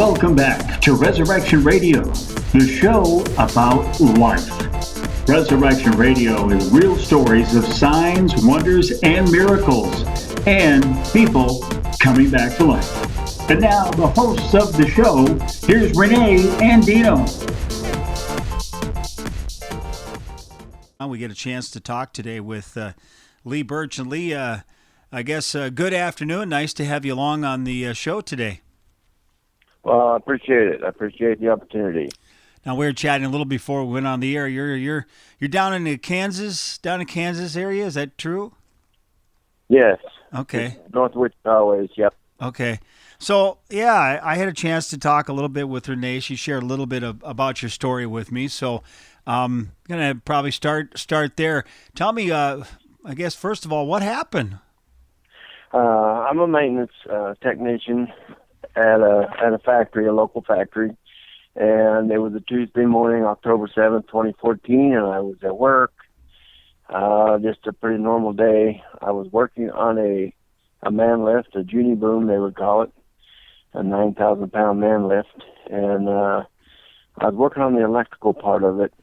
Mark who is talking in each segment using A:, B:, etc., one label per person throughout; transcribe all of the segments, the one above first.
A: Welcome back to Resurrection Radio, the show about life. Resurrection Radio is real stories of signs, wonders, and miracles, and people coming back to life. And now, the hosts of the show, here's Renee and Dino.
B: We get a chance to talk today with Lee Birch. And Lee, I guess good afternoon. Nice to have you along on the show today.
C: Well, I appreciate it. I appreciate the opportunity.
B: Now, we were chatting a little before we went on the air. You're down in the Kansas area. Is that true?
C: Yes.
B: Okay.
C: North Wichita ways. Yep.
B: Okay. So, yeah, I had a chance to talk a little bit with Renee. She shared a little bit about your story with me. So, I'm going to probably start there. Tell me, I guess, first of all, what happened?
C: I'm a maintenance technician at a factory, a local factory, and it was a Tuesday morning, October 7th, 2014, and I was at work. Just a pretty normal day. I was working on a man lift, a Junie boom, they would call it, a 9,000-pound man lift, and I was working on the electrical part of it.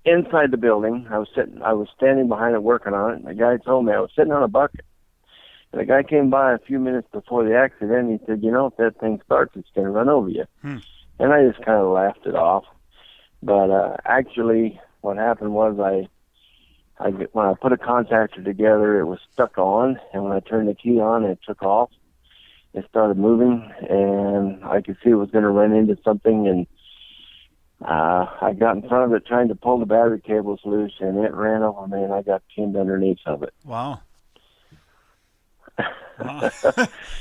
C: Inside the building, I was standing behind it working on it, and the guy told me I was sitting on a bucket. And the guy came by a few minutes before the accident, and he said, if that thing starts, it's going to run over you. And I just kind of laughed it off. But actually, what happened was when I put a contactor together, it was stuck on, and when I turned the key on, it took off. It started moving, and I could see it was going to run into something, and I got in front of it trying to pull the battery cables loose, and it ran over me, and I got pinned underneath of it.
B: Wow. Wow.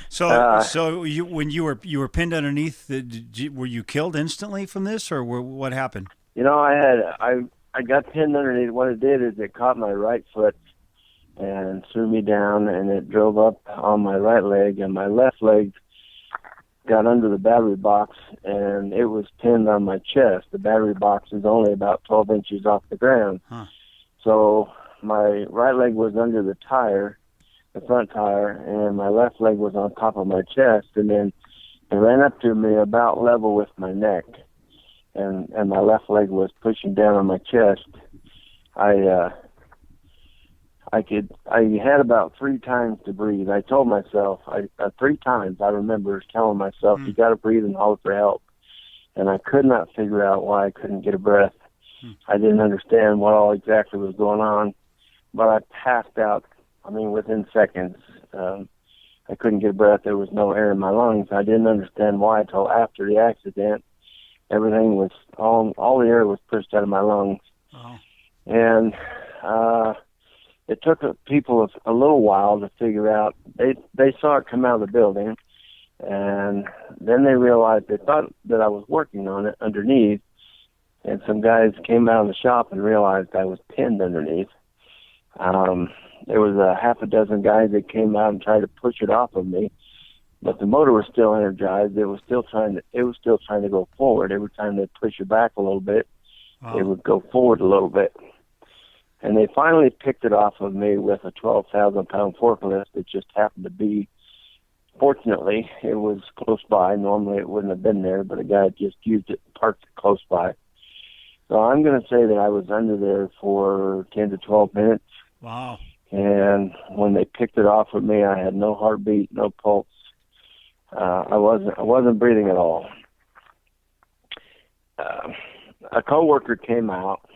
B: So when you were pinned underneath, were you killed instantly from this, or what happened?
C: I got pinned underneath. What it did is it caught my right foot and threw me down, and it drove up on my right leg, and my left leg got under the battery box, and it was pinned on my chest. The battery box is only about 12 inches off the ground. So my right leg was under the tire, the front tire, and my left leg was on top of my chest, and then it ran up to me about level with my neck, and my left leg was pushing down on my chest. I had about 3 times to breathe. I told myself, 3 times I remember telling myself, you got to breathe and holler for help. And I could not figure out why I couldn't get a breath. I didn't understand what all exactly was going on, but I passed out, within seconds. I couldn't get a breath. There was no air in my lungs. I didn't understand why until after the accident. Everything was, all the air was pushed out of my lungs.
B: Oh.
C: And, it took people a little while to figure out. They saw it come out of the building, and then they realized they thought that I was working on it underneath, and some guys came out of the shop and realized I was pinned underneath. There was a half a dozen guys that came out and tried to push it off of me, but the motor was still energized. It was still trying to go forward. Every time they push it back a little bit, it would go forward a little bit. And they finally picked it off of me with a 12,000-pound forklift that just happened to be, fortunately, it was close by. Normally it wouldn't have been there, but a guy just used it, parked it close by. So I'm going to say that I was under there for 10 to 12 minutes.
B: Wow.
C: And when they picked it off of me, I had no heartbeat, no pulse. I wasn't breathing at all. A coworker came out,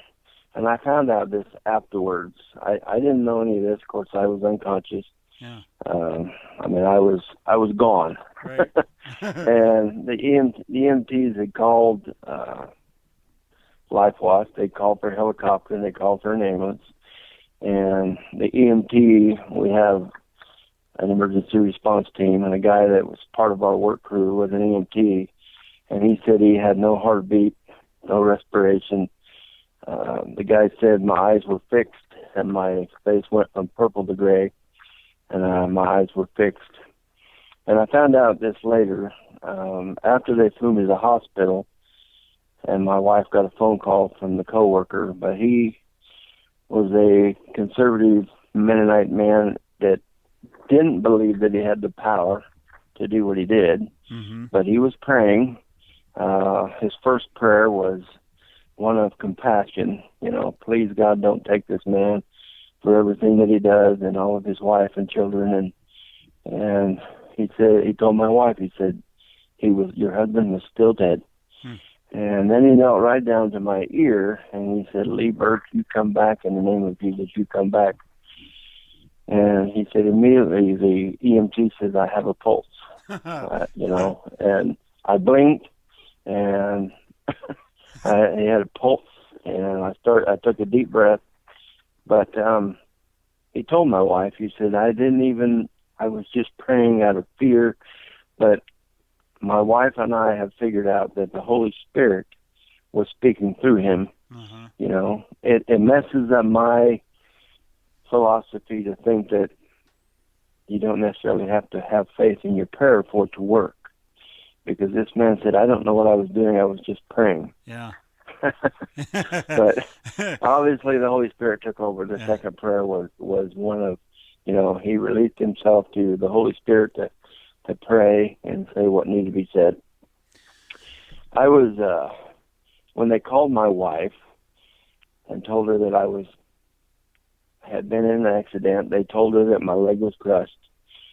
C: and I found out this afterwards. I didn't know any of this. Of course, I was unconscious.
B: Yeah.
C: I was gone.
B: Right.
C: And the EMTs had called Life Watch. They called for a helicopter, and they called for an ambulance. And the EMT, we have an emergency response team, and a guy that was part of our work crew was an EMT, and he said he had no heartbeat, no respiration. The guy said my eyes were fixed, and my face went from purple to gray, and my eyes were fixed. And I found out this later, after they flew me to the hospital, and my wife got a phone call from the coworker, but he was a conservative Mennonite man that didn't believe that he had the power to do what he did, but he was praying. His first prayer was one of compassion. Please God, don't take this man for everything that he does and all of his wife and children. And he told my wife, he said, your husband was still dead. And then he knelt right down to my ear and he said, Lee Birch, you come back in the name of Jesus, you come back. And he said immediately the EMT says, I have a pulse, and I blinked and he had a pulse and I took a deep breath, but he told my wife, he said, I was just praying out of fear, but my wife and I have figured out that the Holy Spirit was speaking through him. It messes up my philosophy to think that you don't necessarily have to have faith in your prayer for it to work. Because this man said, I don't know what I was doing, I was just praying.
B: Yeah.
C: But obviously the Holy Spirit took over. The second prayer was one of, he released himself to the Holy Spirit to pray and say what needed to be said. I was, when they called my wife and told her that I had been in an accident, they told her that my leg was crushed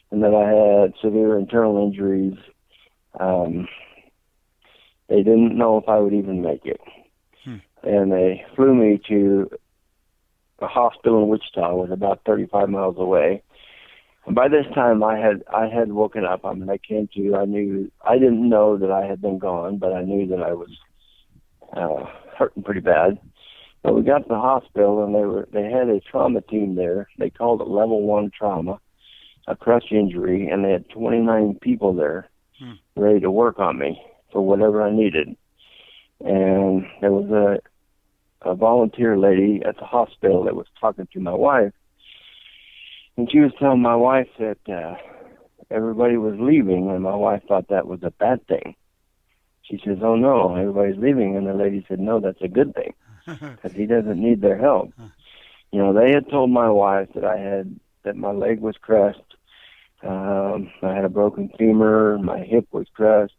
C: and that I had severe internal injuries. They didn't know if I would even make it. And they flew me to a hospital in Wichita, was about 35 miles away. And by this time, I had woken up. I came to. I didn't know that I had been gone, but I knew that I was hurting pretty bad. But we got to the hospital, and they had a trauma team there. They called it Level 1 trauma, a crush injury, and they had 29 people there ready to work on me for whatever I needed. And there was a volunteer lady at the hospital that was talking to my wife, and she was telling my wife that everybody was leaving, and my wife thought that was a bad thing. She says, oh no, everybody's leaving, and the lady said, no, that's a good thing, because he doesn't need their help. They had told my wife that my leg was crushed, I had a broken femur, my hip was crushed,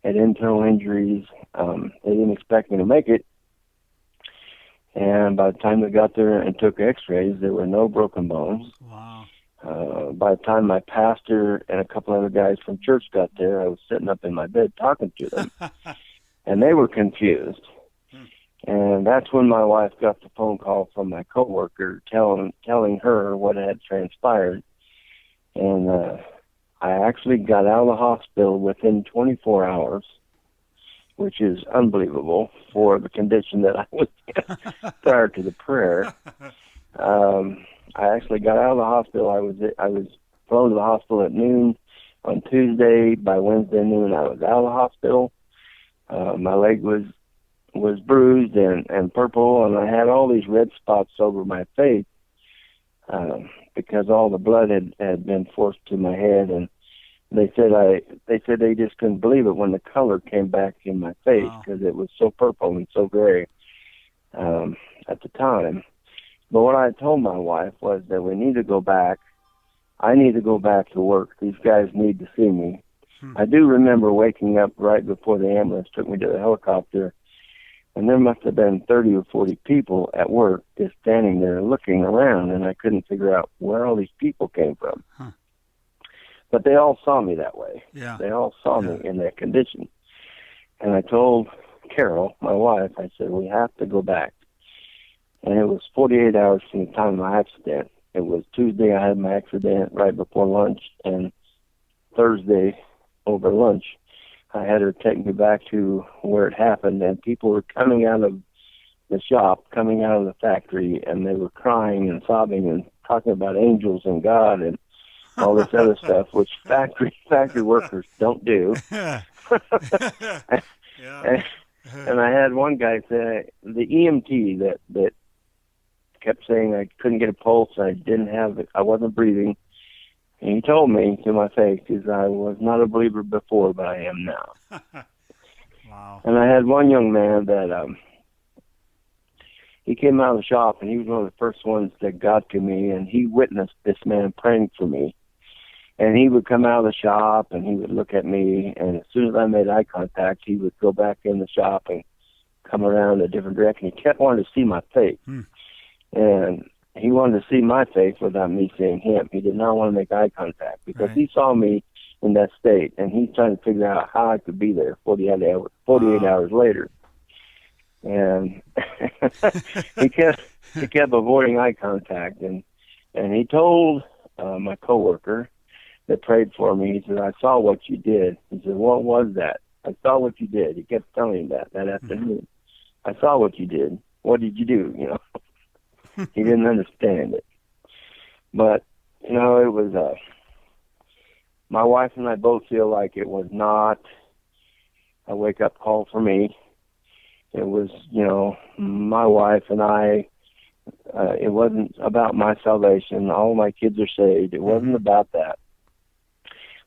C: had internal injuries. They didn't expect me to make it. And by the time we got there and took x-rays, there were no broken bones.
B: Wow.
C: By the time my pastor and a couple other guys from church got there, I was sitting up in my bed talking to them. And they were confused. And that's when my wife got the phone call from my coworker telling her what had transpired. And I actually got out of the hospital within 24 hours, which is unbelievable for the condition that I was in prior to the prayer. I actually got out of the hospital. I was flown to the hospital at noon on Tuesday. By Wednesday noon, I was out of the hospital. My leg was bruised and purple, and I had all these red spots over my face because all the blood had been forced to my head, and they said they just couldn't believe it when the color came back in my face because it was so purple and so gray at the time. But what I told my wife was that we need to go back. I need to go back to work. These guys need to see me. I do remember waking up right before the ambulance took me to the helicopter, and there must have been 30 or 40 people at work just standing there looking around, and I couldn't figure out where all these people came from. But they all saw me that way.
B: Yeah.
C: They all saw me in that condition. And I told Carol, my wife, I said, we have to go back. And it was 48 hours from the time of my accident. It was Tuesday I had my accident right before lunch, and Thursday over lunch I had her take me back to where it happened, and people were coming out of the shop, coming out of the factory, and they were crying and sobbing and talking about angels and God and all this other stuff, which factory workers don't do. And I had one guy say, the EMT that kept saying I couldn't get a pulse, I wasn't breathing. And he told me to my face, I was not a believer before, but I am now.
B: Wow.
C: And I had one young man that he came out of the shop, and he was one of the first ones that got to me, and he witnessed this man praying for me. And he would come out of the shop and he would look at me, and as soon as I made eye contact, he would go back in the shop and come around a different direction. He kept wanting to see my face. And he wanted to see my face without me seeing him. He did not want to make eye contact because he saw me in that state, and he's trying to figure out how I could be there 48 hours later. And he kept avoiding eye contact, and he told my coworker that prayed for me, he said, "I saw what you did." He said, "What was that?" "I saw what you did." He kept telling him that afternoon. "I saw what you did. What did you do?" You know, he didn't understand it. But, you know, it was, my wife and I both feel like it was not a wake-up call for me. It was, you know, my wife and I, it wasn't about my salvation. All my kids are saved. It wasn't about that.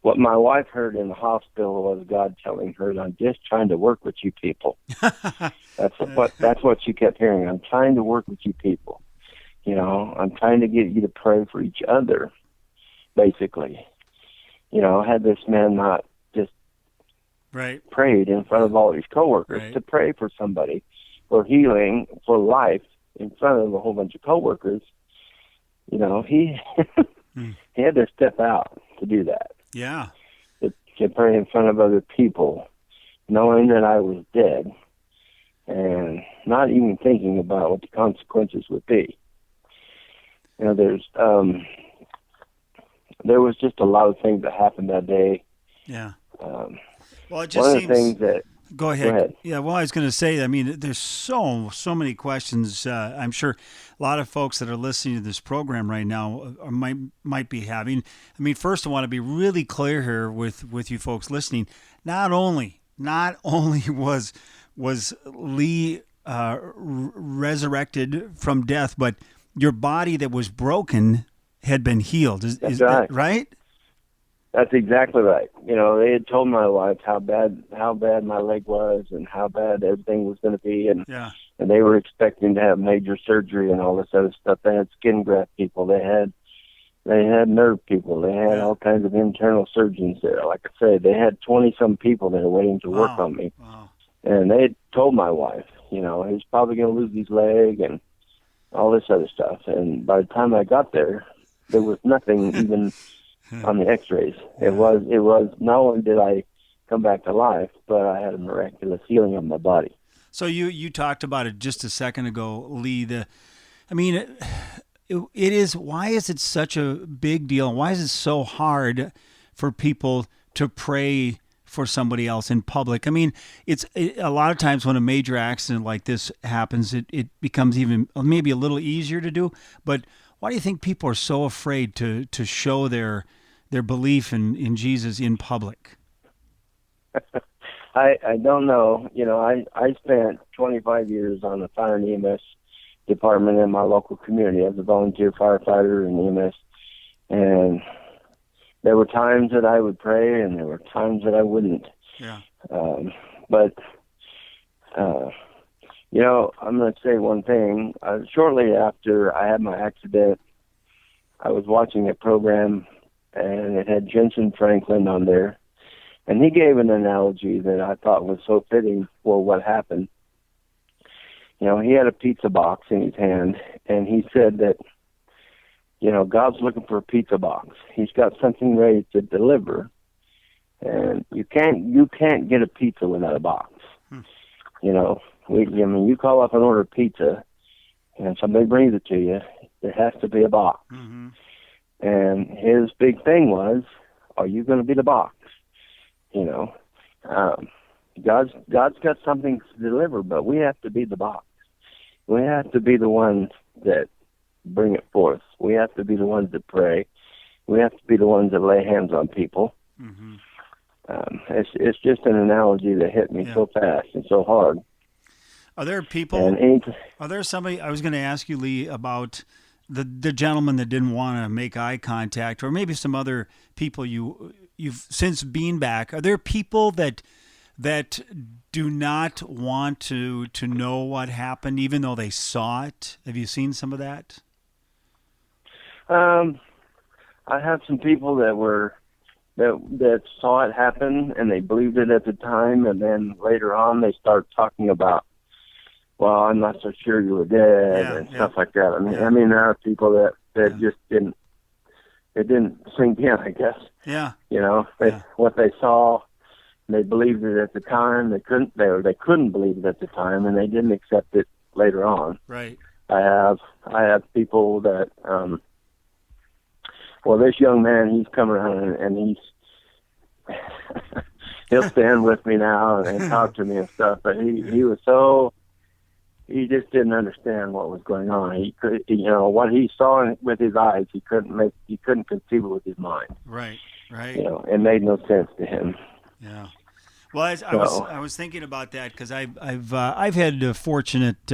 C: What my wife heard in the hospital was God telling her, "I'm just trying to work with you people." That's what she kept hearing. "I'm trying to work with you people. You know, I'm trying to get you to pray for each other," basically. You know, had this man not just prayed in front of all his coworkers to pray for somebody, for healing, for life, in front of a whole bunch of coworkers, you know, he he had to step out to do that.
B: Yeah.
C: To pray in front of other people, knowing that I was dead, and not even thinking about what the consequences would be. You know, there was just a lot of things that happened that day.
B: Yeah. Well, it just
C: one
B: seems.
C: Of the things that.
B: Go ahead. Yeah, well, I was going to say, I mean, there's so many questions. I'm sure a lot of folks that are listening to this program right now might be having. I mean, first, I want to be really clear here with you folks listening. Not only was Lee resurrected from death, but your body that was broken had been healed. Is
C: right.
B: That right?
C: That's exactly right. You know, they had told my wife how bad my leg was and how bad everything was going to be, and they were expecting to have major surgery and all this other stuff. They had skin graft people, they had nerve people, they had all kinds of internal surgeons there. Like I said, they had 20-some people that were waiting to work on me. Wow. And they had told my wife, you know, he's probably going to lose his leg and all this other stuff. And by the time I got there was nothing even on the x-rays. It was not only did I come back to life, but I had a miraculous healing of my body.
B: So you talked about it just a second ago, Lee. It is, why is it such a big deal? Why is it so hard for people to pray for somebody else in public? I mean, a lot of times when a major accident like this happens, it becomes even maybe a little easier to do. But why do you think people are so afraid to show their belief in Jesus in public?
C: I don't know. You know, I spent 25 years on the fire and EMS department in my local community as a volunteer firefighter in EMS, and there were times that I would pray and there were times that I wouldn't.
B: Yeah.
C: But you know, I'm going to say one thing. Shortly after I had my accident, I was watching a program, and it had Jensen Franklin on there, and he gave an analogy that I thought was so fitting for what happened. You know, he had a pizza box in his hand, and he said that, you know, God's looking for a pizza box. He's got something ready to deliver, and you can't get a pizza without a box. You know, you call up and order pizza, and somebody brings it to you. There has to be a box. Mm-hmm. And his big thing was, are you going to be the box? You know, God's got something to deliver, but we have to be the box. We have to be the ones that bring it forth. We have to be the ones that pray. We have to be the ones that lay hands on people. Mm-hmm. It's just an analogy that hit me so fast and so hard.
B: Are there people? Are there somebody? I was going to ask you, Lee, about the gentleman that didn't want to make eye contact, or maybe some other people you've since been back. Are there people that do not want to know what happened, even though they saw it? Have you seen some of that?
C: I have some people that saw it happen and they believed it at the time, and then later on they start talking about, well, I'm not so sure you were dead and stuff like that. I mean, there are people that just didn't. It didn't sink in, I guess.
B: Yeah.
C: What they saw, they believed it at the time. They couldn't believe it at the time, and they didn't accept it later on.
B: Right.
C: I have people that. Well, this young man, he's come around and he'll stand with me now and talk to me and stuff. But he just didn't understand what was going on. He could, what he saw with his eyes, he couldn't conceive it with his mind.
B: Right.
C: It made no sense to him.
B: Yeah. Well, I was thinking about that because I've had a fortunate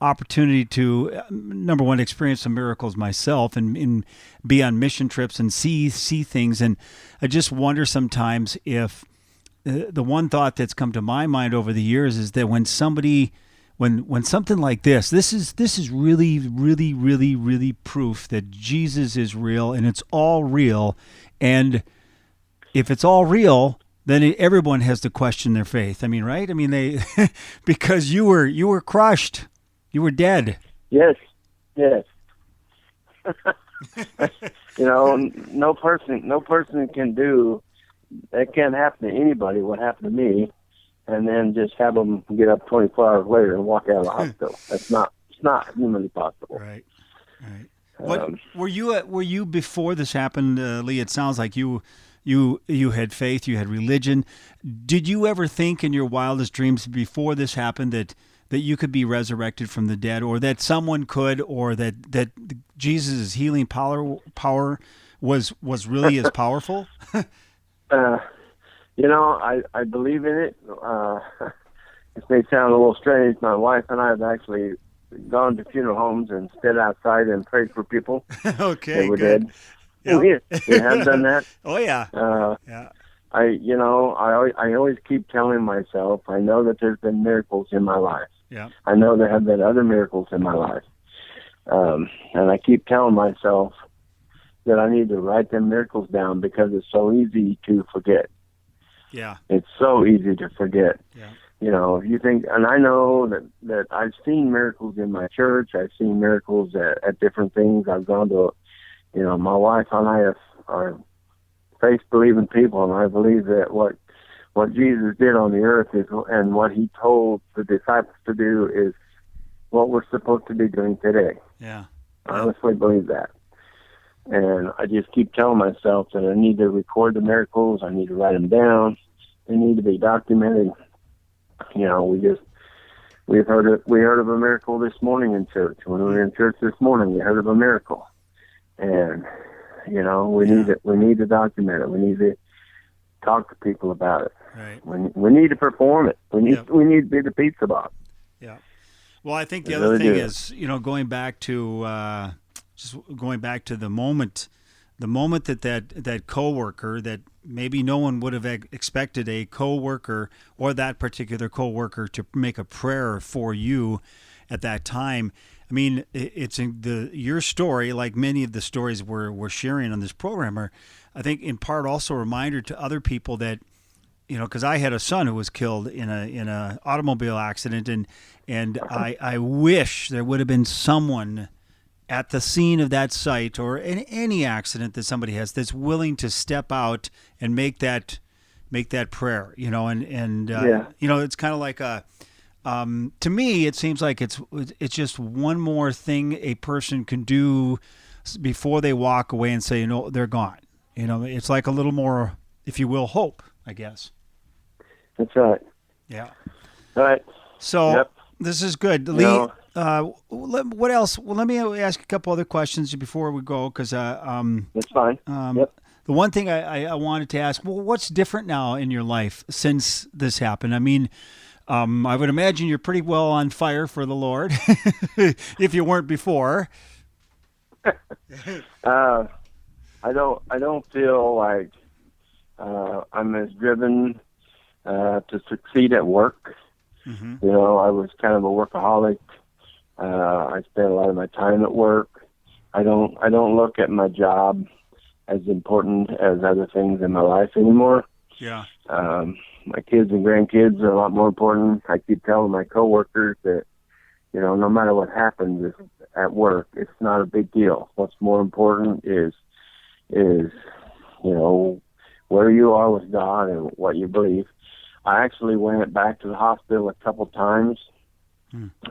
B: opportunity to number one, experience some miracles myself and be on mission trips and see things, and I just wonder sometimes if the one thought that's come to my mind over the years is that when something like this is really, really, really, really proof that Jesus is real and it's all real, and if it's all real, then everyone has to question their faith. I mean, right? I mean, they because you were crushed, you were dead.
C: Yes. No person can do. It can't happen to anybody. What happened to me, and then just have them get up 24 hours later and walk out of the hospital. It's not humanly possible.
B: Right. What were you before this happened, Lee? It sounds like you had faith, you had religion. Did you ever think in your wildest dreams before this happened that you could be resurrected from the dead, or that someone could, or that Jesus' healing power was really as powerful?
C: I believe in it. This may sound a little strange. My wife and I have actually gone to funeral homes and stood outside and prayed for people.
B: Okay,
C: that were
B: good.
C: dead. Yep. We have done that.
B: Oh yeah. Yeah.
C: I always keep telling myself, I know that there's been miracles in my life.
B: Yeah.
C: I know there have been other miracles in my life. And I keep telling myself that I need to write them miracles down because it's so easy to forget.
B: Yeah.
C: It's so easy to forget.
B: Yeah.
C: If you think, and I know that I've seen miracles in my church. I've seen miracles at different things. I've gone to, my wife and I are faith-believing people, and I believe that what Jesus did on the earth is, and what he told the disciples to do is what we're supposed to be doing today.
B: Yeah.
C: I honestly believe that. And I just keep telling myself that I need to record the miracles. I need to write them down. They need to be documented. We heard of a miracle this morning in church. When we were in church this morning, we heard of a miracle. And, we need to document it. We need to talk to people about it.
B: Right.
C: We need to perform it. We need to be the pizza box.
B: Yeah. Well, I think the other thing is, going back to the moment that coworker, that maybe no one would have expected a coworker or that particular coworker to make a prayer for you at that time. I mean, it's your story, like many of the stories we're sharing on this program, are, I think, in part also a reminder to other people that, because I had a son who was killed in a automobile accident, and I wish there would have been someone at the scene of that site or in any accident that somebody has that's willing to step out and make that prayer, it's kind of like to me, it seems like it's just one more thing a person can do before they walk away and say, they're gone. It's like a little more, if you will, hope, I guess.
C: That's right.
B: Yeah.
C: All right.
B: So This is good. Lee, what else? Well, let me ask a couple other questions before we go, because
C: that's fine.
B: The one thing I wanted to ask, well, what's different now in your life since this happened? I mean, I would imagine you're pretty well on fire for the Lord, if you weren't before.
C: I don't feel like I'm as driven to succeed at work. Mm-hmm. I was kind of a workaholic. I spent a lot of my time at work. I don't look at my job as important as other things in my life anymore.
B: Yeah.
C: My kids and grandkids are a lot more important. I keep telling my coworkers that, no matter what happens at work, it's not a big deal. What's more important is where you are with God and what you believe. I actually went back to the hospital a couple times.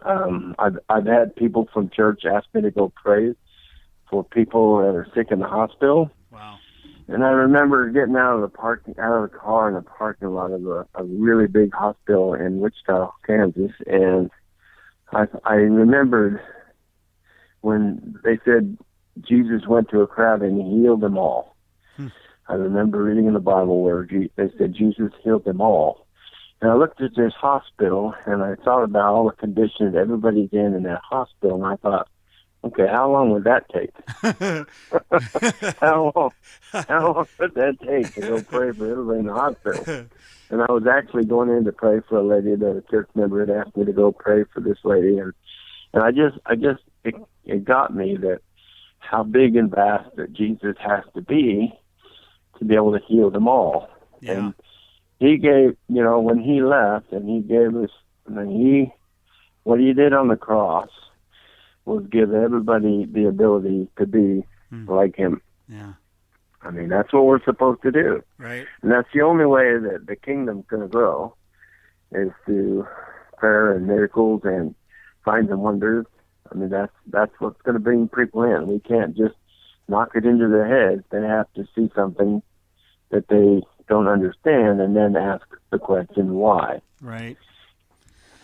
C: I've had people from church ask me to go pray for people that are sick in the hospital.
B: Wow.
C: And I remember getting out of the car in the parking lot of a really big hospital in Wichita, Kansas, and I remembered when they said Jesus went to a crowd and he healed them all. I remember reading in the Bible where they said Jesus healed them all. And I looked at this hospital and I thought about all the conditions everybody's in that hospital, and I thought, okay, how long would that take? How long would that take to go pray for everybody in the hospital? And I was actually going in to pray for a lady that a church member had asked me to go pray for this lady, and it got me that how big and vast that Jesus has to be able to heal them all.
B: Yeah.
C: And he gave, when he left and he gave us, what he did on the cross was give everybody the ability to be like him.
B: Yeah.
C: I mean, that's what we're supposed to do.
B: Right.
C: And that's the only way that the kingdom's going to grow is through prayer and miracles and signs and wonders. I mean, that's what's going to bring people in. We can't just knock it into their heads. They have to see something that they don't understand and then ask the question, why?
B: Right.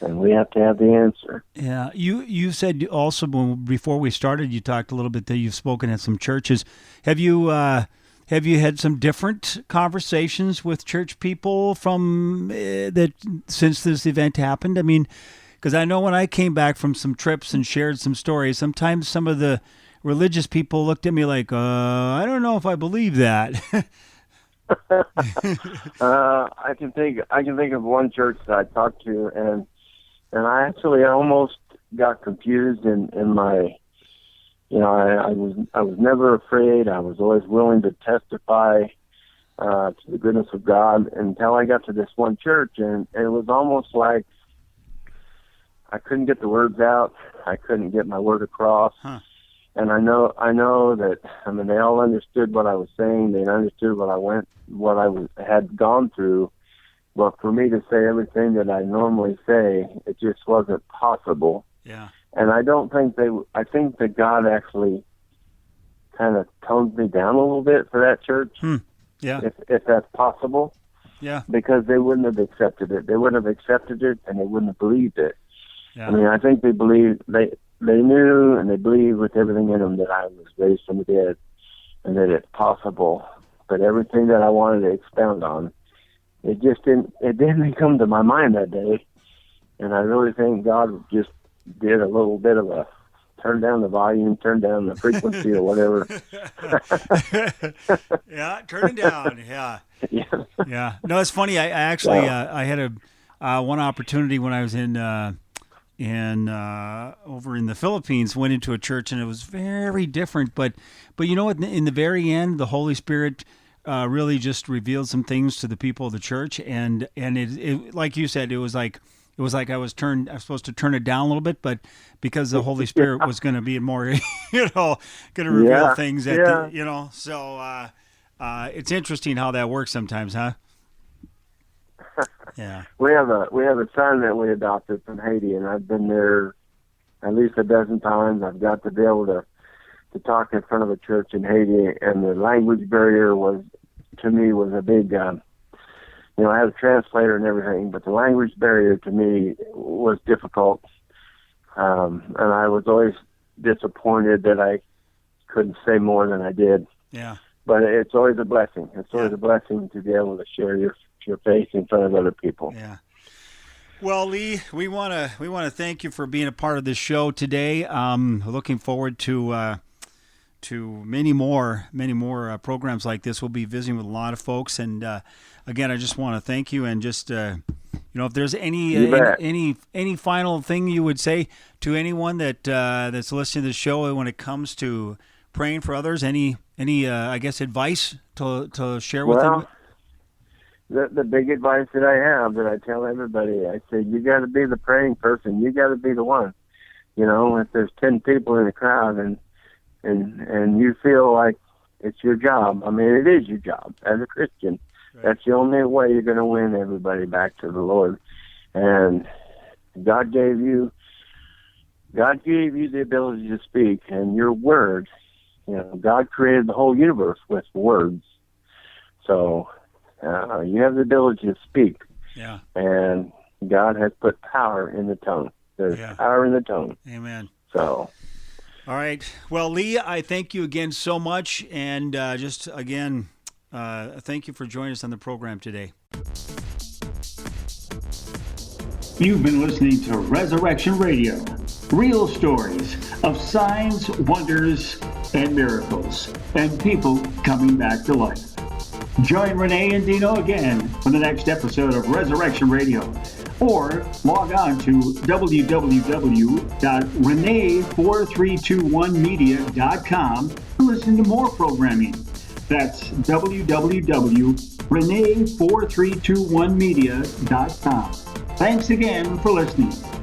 C: And we have to have the answer.
B: Yeah. You said also before we started, you talked a little bit that you've spoken at some churches. Have you had some different conversations with church people from that since this event happened? I mean, because I know when I came back from some trips and shared some stories, sometimes some of the religious people looked at me like, I don't know if I believe that.
C: I can think of one church that I talked to, and I actually almost got confused in my, I was never afraid. I was always willing to testify to the goodness of God until I got to this one church, and it was almost like I couldn't get the words out. I couldn't get my word across.
B: Huh.
C: And I know that, they all understood what I was saying. They understood what I had gone through. But for me to say everything that I normally say, it just wasn't possible.
B: Yeah.
C: And I think that God actually kind of toned me down a little bit for that church.
B: Yeah.
C: If that's possible.
B: Yeah.
C: Because they wouldn't have accepted it. They wouldn't have accepted it, and they wouldn't have believed it.
B: Yeah.
C: I think they believed, they knew and they believed with everything in them that I was raised from the dead and that it's possible. But everything that I wanted to expound on, it didn't come to my mind that day. And I really think God just did a little bit of a turn down the volume, turn down the frequency or whatever.
B: Yeah, turn it down. Yeah.
C: Yeah.
B: Yeah. No, it's funny. I actually I had one opportunity when I was in over in the Philippines, went into a church and it was very different. But you know what? In the very end, the Holy Spirit really just revealed some things to the people of the church, and it like you said, it was like I was supposed to turn it down a little bit, but because the Holy Spirit was going to be more, going to reveal things that So it's interesting how that works sometimes, huh? Yeah.
C: We have a son that we adopted from Haiti, and I've been there at least a dozen times. I've got to be able to talk in front of a church in Haiti, and the language barrier was a big. I had a translator and everything, but the language barrier to me was difficult, and I was always disappointed that I couldn't say more than I did.
B: Yeah.
C: But it's always a blessing. It's always a blessing to be able to share your faith in front of other people.
B: Yeah. Well, Lee, we want to thank you for being a part of this show today. Looking forward to many more programs like this. We'll be visiting with a lot of folks, and again, I just want to thank you, and just if there's any final thing you would say to anyone that's listening to the show when it comes to praying for others? Any I guess advice to share with them?
C: The big advice that I have, that I tell everybody, I say, you got to be the praying person. You got to be the one. You know, if there's 10 people in the crowd and you feel like it's your job, I mean, it is your job as a Christian. Right. That's the only way you're going to win everybody back to the Lord. And God gave you the ability to speak, and your words, you know, God created the whole universe with words. So you have the ability to speak.
B: Yeah.
C: And God has put power in the tongue. There's power in the tongue.
B: Amen.
C: So.
B: All right. Well, Lee, I thank you again so much. And just again, thank you for joining us on the program today.
A: You've been listening to Resurrection Radio. Real stories of signs, wonders, and miracles, and people coming back to life. Join Renee and Dino again for the next episode of Resurrection Radio, or log on to www.renee4321media.com to listen to more programming. That's www.renee4321media.com. Thanks again for listening.